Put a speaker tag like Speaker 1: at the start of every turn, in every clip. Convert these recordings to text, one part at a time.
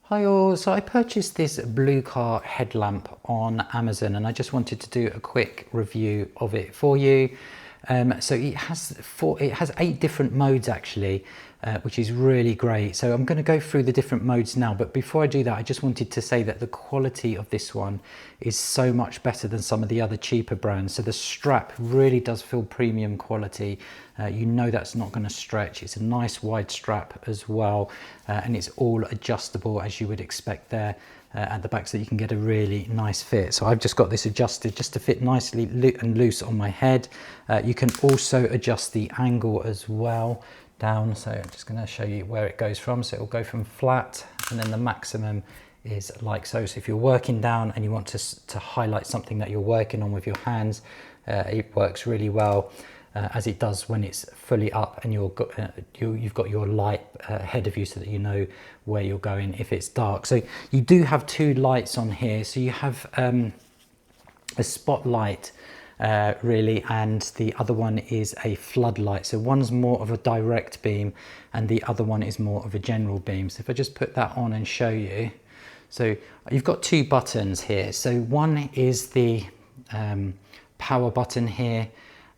Speaker 1: Hi all, so I purchased this Blukar headlamp on Amazon and I just wanted to do a quick review of it for you. So it has 8 different modes actually, which is really great. So I'm going to go through the different modes now, but before I do that I just wanted to say that the quality of this one is so much better than some of the other cheaper brands. So the strap really does feel premium quality. You know that's not going to stretch. It's a nice wide strap as well, and it's all adjustable as you would expect there at the back, so you can get a really nice fit. So I've just got this adjusted just to fit nicely and loose on my head. You can also adjust the angle as well down, so I'm just going to show you where it goes from. So it will go from flat, and then the maximum is like so. So if you're working down and you want to highlight something that you're working on with your hands, it works really well. As it does when it's fully up and you've got your light ahead of you, so that you know where you're going if it's dark. So you do have 2 lights on here. So you have a spotlight really, and the other one is a floodlight. So one's more of a direct beam and the other one is more of a general beam. So if I just put that on and show you, so you've got 2 buttons here. So one is the power button here,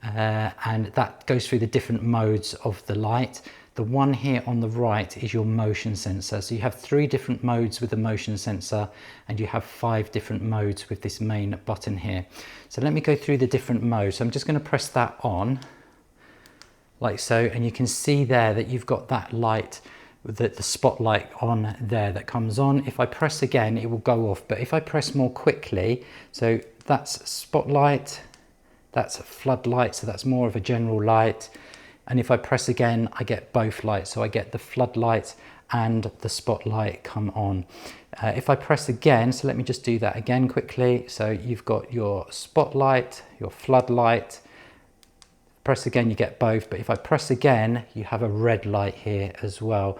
Speaker 1: and that goes through the different modes of the light. The one here on the right is your motion sensor. So you have 3 different modes with the motion sensor, and you have 5 different modes with this main button here. So let me go through the different modes. So I'm just going to press that on like so, and you can see there that you've got that light, the spotlight on there that comes on. If I press again it will go off, but if I press more quickly, so that's spotlight, that's a floodlight, so that's more of a general light. And if I press again, I get both lights. So I get the floodlight and the spotlight come on. If I press again, so let me just do that again quickly. So you've got your spotlight, your floodlight. Press again, you get both. But if I press again, you have a red light here as well,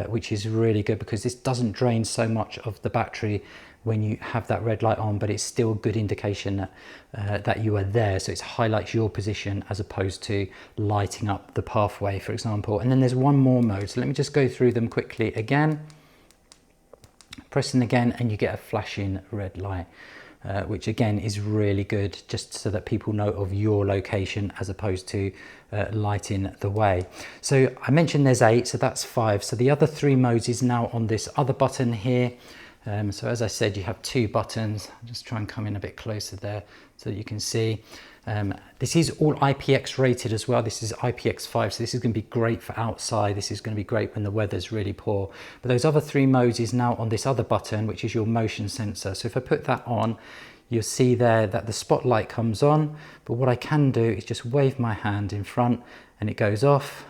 Speaker 1: which is really good because this doesn't drain so much of the battery when you have that red light on, but it's still a good indication that you are there. So it highlights your position as opposed to lighting up the pathway, for example. And then there's one more mode. So let me just go through them quickly again. Pressing again and you get a flashing red light, which again is really good, just so that people know of your location as opposed to lighting the way. So I mentioned there's 8, so that's 5. So the other 3 modes is now on this other button here. So as I said, you have 2 buttons. I'll just try and come in a bit closer there so that you can see. This is all IPX rated as well. This is IPX5, so this is going to be great for outside. This is going to be great when the weather's really poor. But those other 3 modes is now on this other button, which is your motion sensor. So if I put that on, you'll see there that the spotlight comes on. But what I can do is just wave my hand in front and it goes off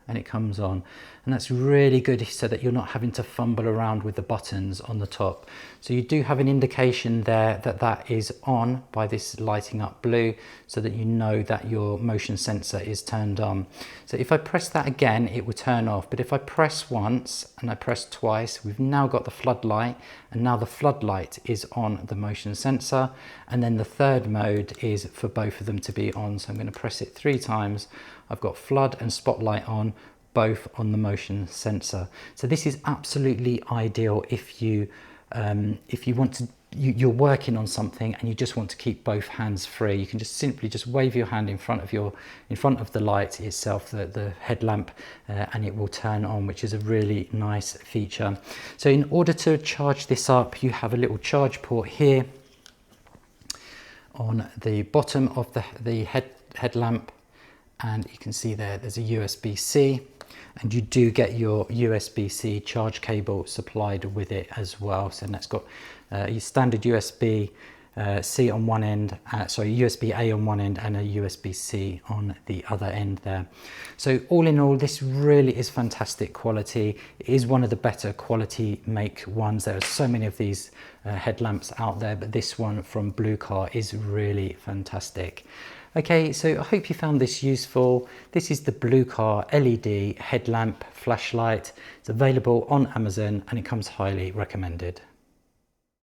Speaker 1: and it comes on. And that's really good so that you're not having to fumble around with the buttons on the top. So you do have an indication there that that is on by this lighting up blue, so that you know that your motion sensor is turned on. So if I press that again, it will turn off. But if I press once and I press twice, we've now got the floodlight, and now the floodlight is on the motion sensor. And then the third mode is for both of them to be on. So I'm going to press it 3 times. I've got flood and spotlight on, both on the motion sensor. So this is absolutely ideal if you want to, you're working on something and you just want to keep both hands free. You can just simply just wave your hand in front of the light itself, the headlamp, and it will turn on, which is a really nice feature. So in order to charge this up, you have a little charge port here on the bottom of the headlamp, and you can see there's a USB-C. And you do get your USB-C charge cable supplied with it as well. So that's got your standard USB-C on one end, USB-A on one end and a USB-C on the other end there. So all in all, this really is fantastic quality. It is one of the better quality make ones. There are so many of these headlamps out there, but this one from Blukar is really fantastic. Okay, so I hope you found this useful. This is the Blukar LED headlamp flashlight. It's available on Amazon and it comes highly recommended.